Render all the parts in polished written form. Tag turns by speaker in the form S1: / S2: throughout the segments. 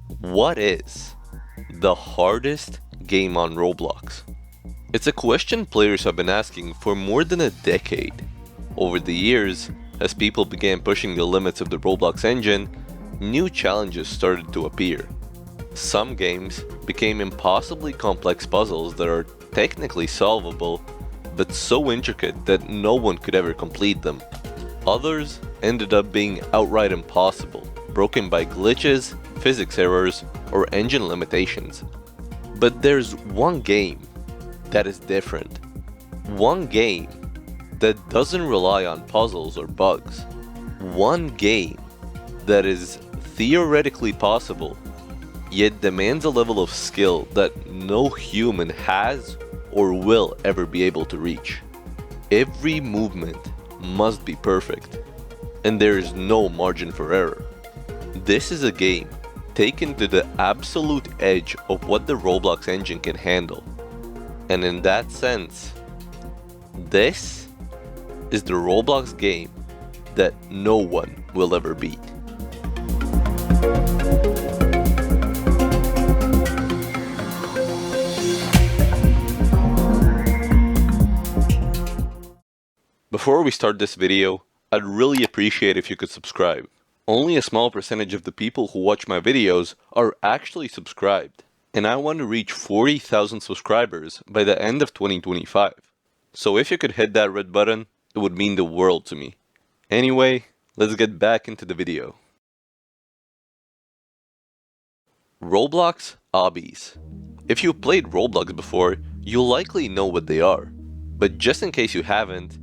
S1: What is the hardest game on Roblox? It's a question players have been asking for more than a decade. Over the years, as people began pushing the limits of the Roblox engine, new challenges started to appear. Some games became impossibly complex puzzles that are technically solvable, but so intricate that no one could ever complete them. Others ended up being outright impossible, broken by glitches, physics errors, or engine limitations. But there's one game that is different. One game that doesn't rely on puzzles or bugs. One game that is theoretically possible, yet demands a level of skill that no human has or will ever be able to reach. Every movement must be perfect, and there is no margin for error. This is a game taken to the absolute edge of what the Roblox engine can handle. And in that sense, this is the Roblox game that no one will ever beat. Before we start this video, I'd really appreciate if you could subscribe. Only a small percentage of the people who watch my videos are actually subscribed, and I want to reach 40,000 subscribers by the end of 2025. So if you could hit that red button, it would mean the world to me. Anyway, let's get back into the video. Roblox obbies. If you've played Roblox before, you'll likely know what they are. But just in case you haven't,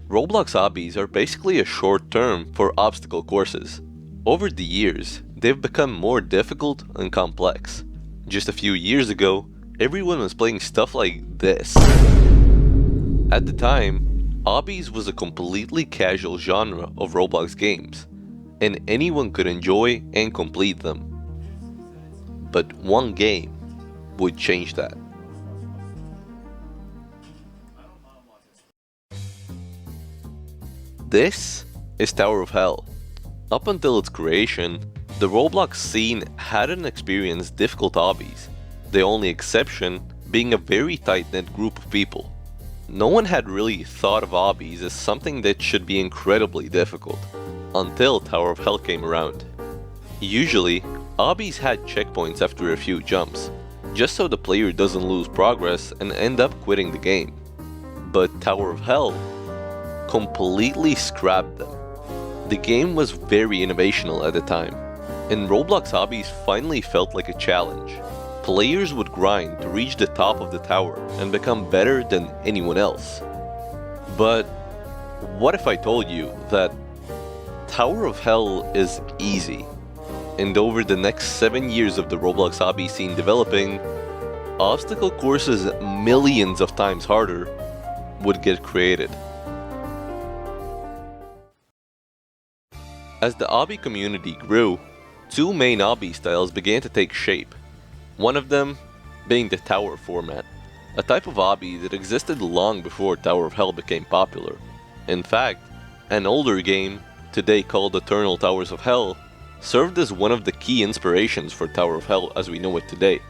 S1: Roblox obbies are basically a short term for obstacle courses. Over the years, they've become more difficult and complex. Just a few years ago, everyone was playing stuff like this. At the time, obbies was a completely casual genre of Roblox games, and anyone could enjoy and complete them. But one game would change that. This is Tower of Hell. Up until its creation, the Roblox scene hadn't experienced difficult obbies, the only exception being a very tight-knit group of people. No one had really thought of obbies as something that should be incredibly difficult, until Tower of Hell came around. Usually, obbies had checkpoints after a few jumps, just so the player doesn't lose progress and end up quitting the game. But Tower of Hell completely scrapped them. The game was very innovational at the time, and Roblox obbies finally felt like a challenge. Players would grind to reach the top of the tower and become better than anyone else. But what if I told you that Tower of Hell is easy, and over the next 7 years of the Roblox obby scene developing, obstacle courses millions of times harder would get created? As the obby community grew, two main obby styles began to take shape. One of them being the tower format, a type of obby that existed long before Tower of Hell became popular. In fact, an older game, today called Eternal Towers of Hell, served as one of the key inspirations for Tower of Hell as we know it today.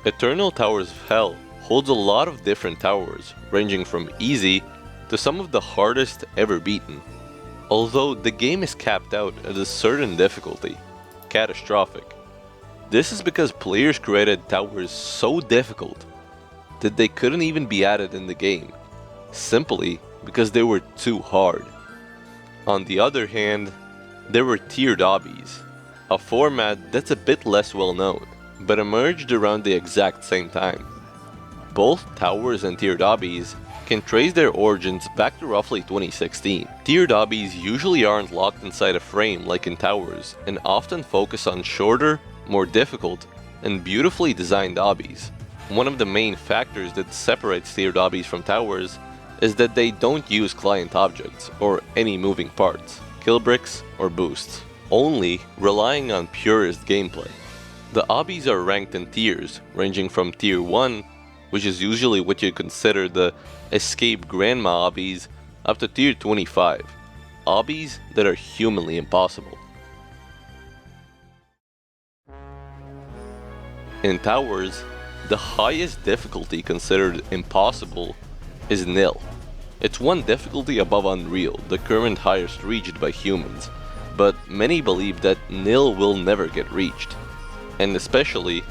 S1: Eternal Towers of Hell holds a lot of different towers, ranging from easy to some of the hardest ever beaten. Although the game is capped out at a certain difficulty, catastrophic. This is because players created towers so difficult that they couldn't even be added in the game, simply because they were too hard. On the other hand, there were tiered obbies, a format that's a bit less well known, but emerged around the exact same time. Both towers and tiered obbies can trace their origins back to roughly 2016. Tiered obbies usually aren't locked inside a frame like in towers, and often focus on shorter, more difficult, and beautifully designed obbies. One of the main factors that separates tiered obbies from towers is that they don't use client objects or any moving parts, kill bricks or boosts, only relying on purest gameplay. The obbies are ranked in tiers, ranging from tier 1, which is usually what you consider the escape grandma obbies, up to tier 25, obbies that are humanly impossible. In towers, the highest difficulty considered impossible is nil. It's one difficulty above unreal, the current highest reached by humans, but many believe that nil will never get reached, and especially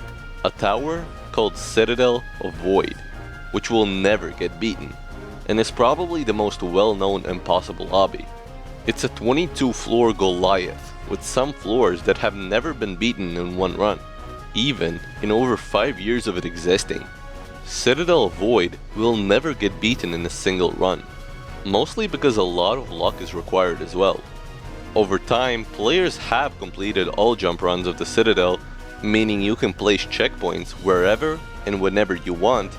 S1: a tower called Citadel of Void, which will never get beaten, and is probably the most well-known impossible obby. It's a 22-floor Goliath, with some floors that have never been beaten in one run, even in over 5 years of it existing. Citadel of Void will never get beaten in a single run, mostly because a lot of luck is required as well. Over time, players have completed all jump runs of the Citadel, meaning you can place checkpoints wherever and whenever you want,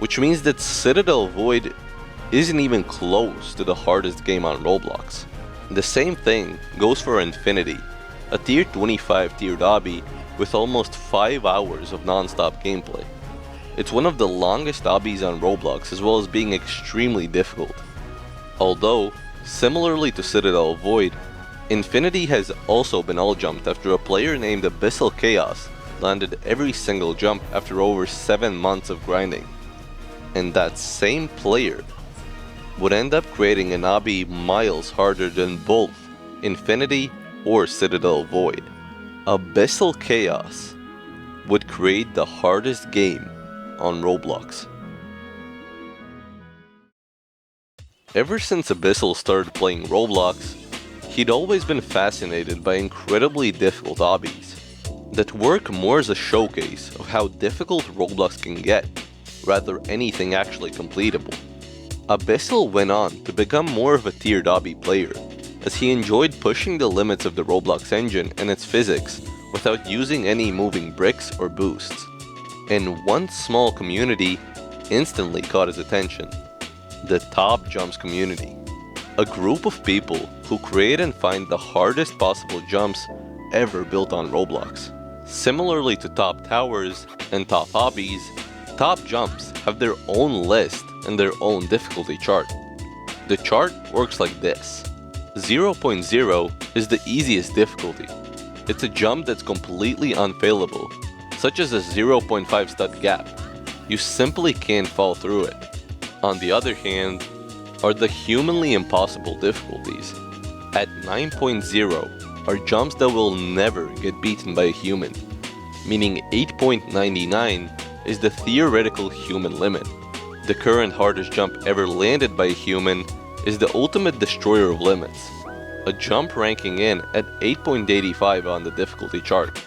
S1: which means that Citadel of Void isn't even close to the hardest game on Roblox. The same thing goes for Infinity, a tier 25 tiered obby with almost 5 hours of non-stop gameplay. It's one of the longest obbies on Roblox, as well as being extremely difficult. Although, similarly to Citadel of Void, Infinity has also been all jumped after a player named Abyssal Chaos landed every single jump after over 7 months of grinding. And that same player would end up creating an obby miles harder than both Infinity or Citadel Void. Abyssal Chaos would create the hardest game on Roblox. Ever since Abyssal started playing Roblox, he'd always been fascinated by incredibly difficult obbies that work more as a showcase of how difficult Roblox can get, rather anything actually completable. Abyssal went on to become more of a tiered obby player, as he enjoyed pushing the limits of the Roblox engine and its physics without using any moving bricks or boosts. And one small community instantly caught his attention: the Top Jumps community. A group of people who create and find the hardest possible jumps ever built on Roblox. Similarly to Top Towers and Top Obbies, Top Jumps have their own list and their own difficulty chart. The chart works like this. 0.0 is the easiest difficulty. It's a jump that's completely unfailable, such as a 0.5 stud gap. You simply can't fall through it. On the other hand, are the humanly impossible difficulties. At 9.0 are jumps that will never get beaten by a human, meaning 8.99 is the theoretical human limit. The current hardest jump ever landed by a human is the ultimate destroyer of limits, a jump ranking in at 8.85 on the difficulty chart.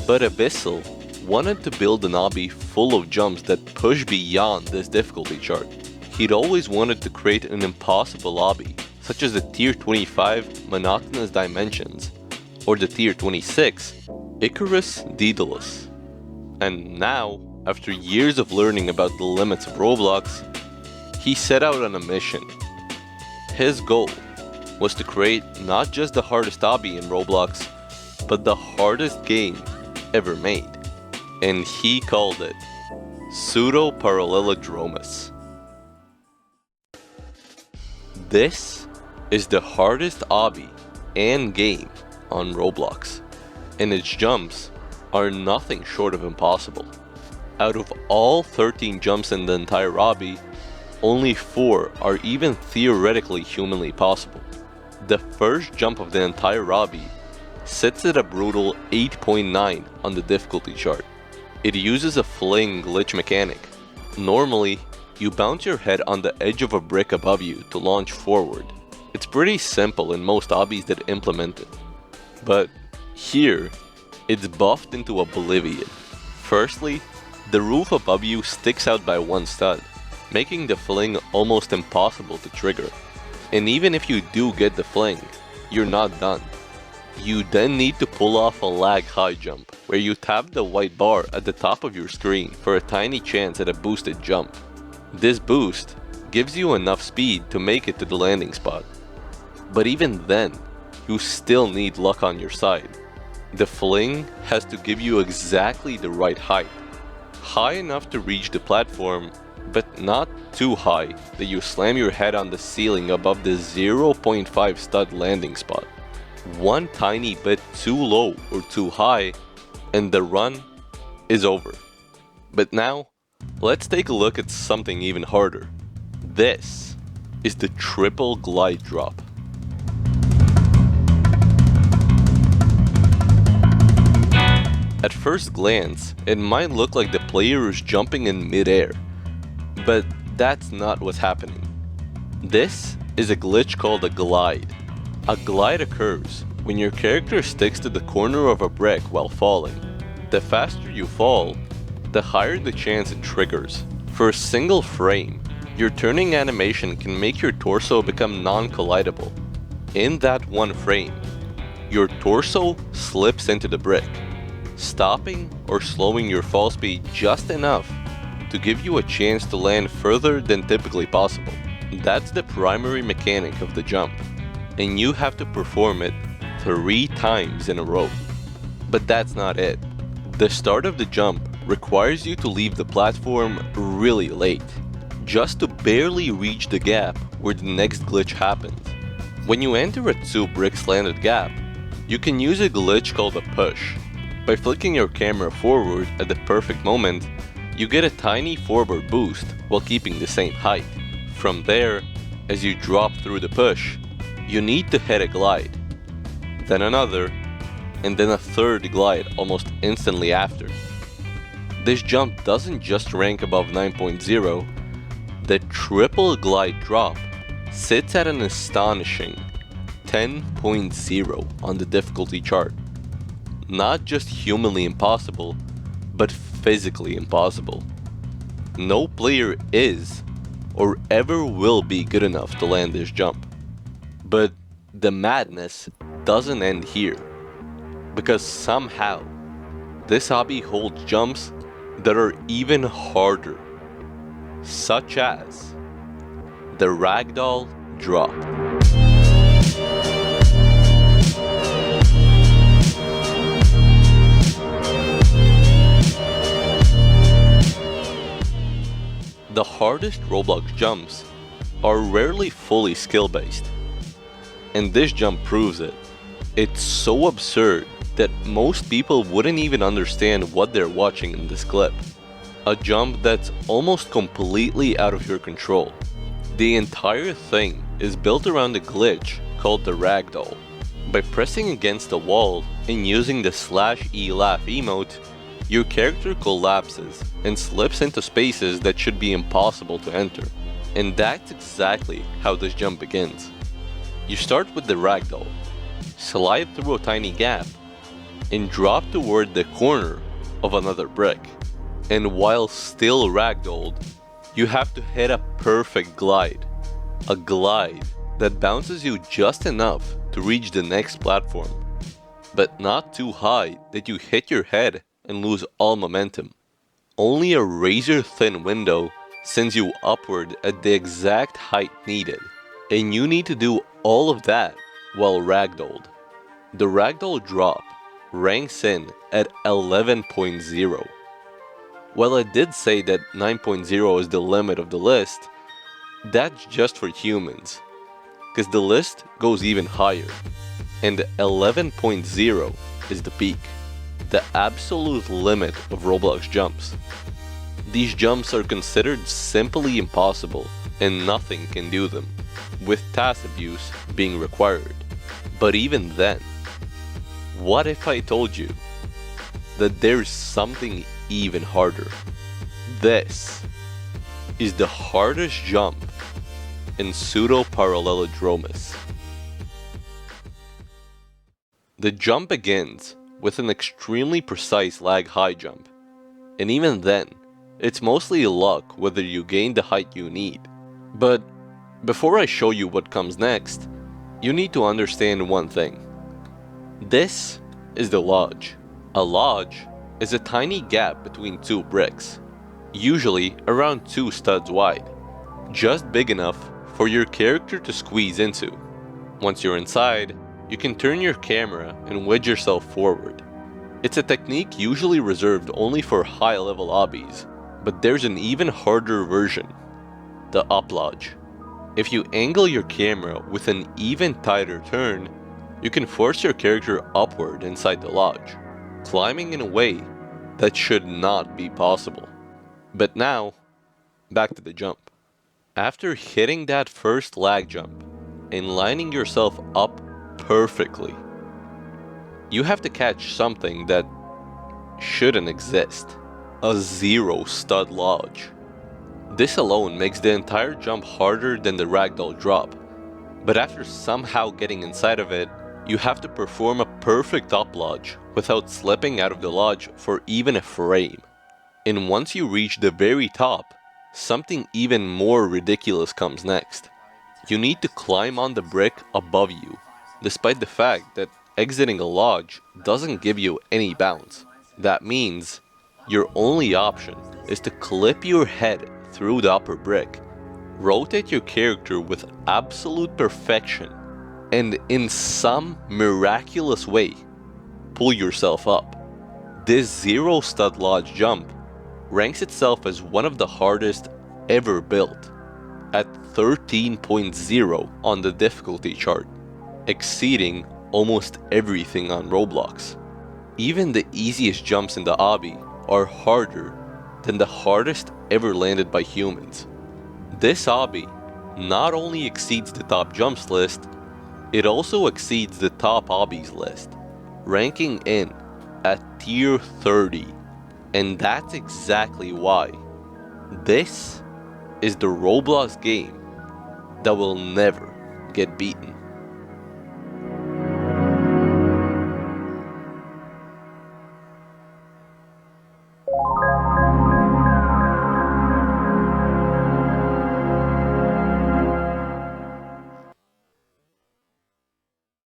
S1: But Abyssal wanted to build an obby full of jumps that push beyond this difficulty chart. He'd always wanted to create an impossible obby, such as the tier 25 Monotonous Dimensions, or the tier 26 Icarus Daedalus. And now, after years of learning about the limits of Roblox, he set out on a mission. His goal was to create not just the hardest obby in Roblox, but the hardest game ever made. And he called it Pseudo Parallelodromus. This is the hardest obby and game on Roblox, and its jumps are nothing short of impossible. Out of all 13 jumps in the entire obby, only 4 are even theoretically humanly possible. The first jump of the entire obby sits at a brutal 8.9 on the difficulty chart. It uses a fling glitch mechanic. Normally, you bounce your head on the edge of a brick above you to launch forward. It's pretty simple in most obbies that implement it. But here, it's buffed into oblivion. Firstly, the roof above you sticks out by 1 stud, making the fling almost impossible to trigger. And even if you do get the fling, you're not done. You then need to pull off a lag high jump, where you tap the white bar at the top of your screen for a tiny chance at a boosted jump. This boost gives you enough speed to make it to the landing spot. But even then, you still need luck on your side. The fling has to give you exactly the right height. High enough to reach the platform, but not too high that you slam your head on the ceiling above the 0.5 stud landing spot. One tiny bit too low or too high, and the run is over. But now, let's take a look at something even harder. This is the triple glide drop. At first glance, it might look like the player is jumping in midair, but that's not what's happening. This is a glitch called a glide. A glide occurs when your character sticks to the corner of a brick while falling. The faster you fall, the higher the chance it triggers. For a single frame, your turning animation can make your torso become non-collidable. In that one frame, your torso slips into the brick, stopping or slowing your fall speed just enough to give you a chance to land further than typically possible. That's the primary mechanic of the jump, and you have to perform it 3 times in a row. But that's not it. The start of the jump requires you to leave the platform really late, just to barely reach the gap where the next glitch happens. When you enter a 2 bricks landed gap, you can use a glitch called a push. By flicking your camera forward at the perfect moment, you get a tiny forward boost while keeping the same height. From there, as you drop through the push, you need to hit a glide, then another, and then a third glide almost instantly after. This jump doesn't just rank above 9.0, the triple glide drop sits at an astonishing 10.0 on the difficulty chart. Not just humanly impossible, but physically impossible. No player is or ever will be good enough to land this jump. But the madness doesn't end here, because somehow this obby holds jumps that are even harder, such as the ragdoll drop. The hardest Roblox jumps are rarely fully skill-based, and this jump proves it. It's so absurd that most people wouldn't even understand what they're watching in this clip. A jump that's almost completely out of your control. The entire thing is built around a glitch called the ragdoll. By pressing against the wall and using the /E laugh emote, your character collapses and slips into spaces that should be impossible to enter. And that's exactly how this jump begins. You start with the ragdoll, slide through a tiny gap, and drop toward the corner of another brick. And while still ragdolled, you have to hit a perfect glide. A glide that bounces you just enough to reach the next platform, but not too high that you hit your head and lose all momentum. Only a razor-thin window sends you upward at the exact height needed, and you need to do all of that while ragdolled. The ragdoll drop ranks in at 11.0. While I did say that 9.0 is the limit of the list, that's just for humans, because the list goes even higher, and 11.0 is the peak. The absolute limit of Roblox jumps. These jumps are considered simply impossible and nothing can do them, with task abuse being required. But even then, what if I told you that there's something even harder? This is the hardest jump in Pseudo parallelodromus. The jump begins with an extremely precise lag high jump, and even then, it's mostly luck whether you gain the height you need. But before I show you what comes next, you need to understand one thing. This is the lodge. A lodge is a tiny gap between 2 bricks, usually around 2 studs wide, just big enough for your character to squeeze into. Once you're inside, you can turn your camera and wedge yourself forward. It's a technique usually reserved only for high-level obbies, but there's an even harder version, the up lodge. If you angle your camera with an even tighter turn, you can force your character upward inside the lodge, climbing in a way that should not be possible. But now, back to the jump. After hitting that first lag jump and lining yourself up perfectly, you have to catch something that shouldn't exist. A zero stud lodge. This alone makes the entire jump harder than the ragdoll drop, but after somehow getting inside of it, you have to perform a perfect up lodge without slipping out of the lodge for even a frame. And once you reach the very top, something even more ridiculous comes next. You need to climb on the brick above you, despite the fact that exiting a lodge doesn't give you any bounce. That means your only option is to clip your head through the upper brick, rotate your character with absolute perfection, and in some miraculous way, pull yourself up. This zero stud lodge jump ranks itself as one of the hardest ever built, at 13.0 on the difficulty chart, exceeding almost everything on Roblox. Even the easiest jumps in the obby are harder than the hardest ever landed by humans. This obby not only exceeds the top jumps list, it also exceeds the top obbies list, ranking in at tier 30. And that's exactly why this is the Roblox game that will never get beaten.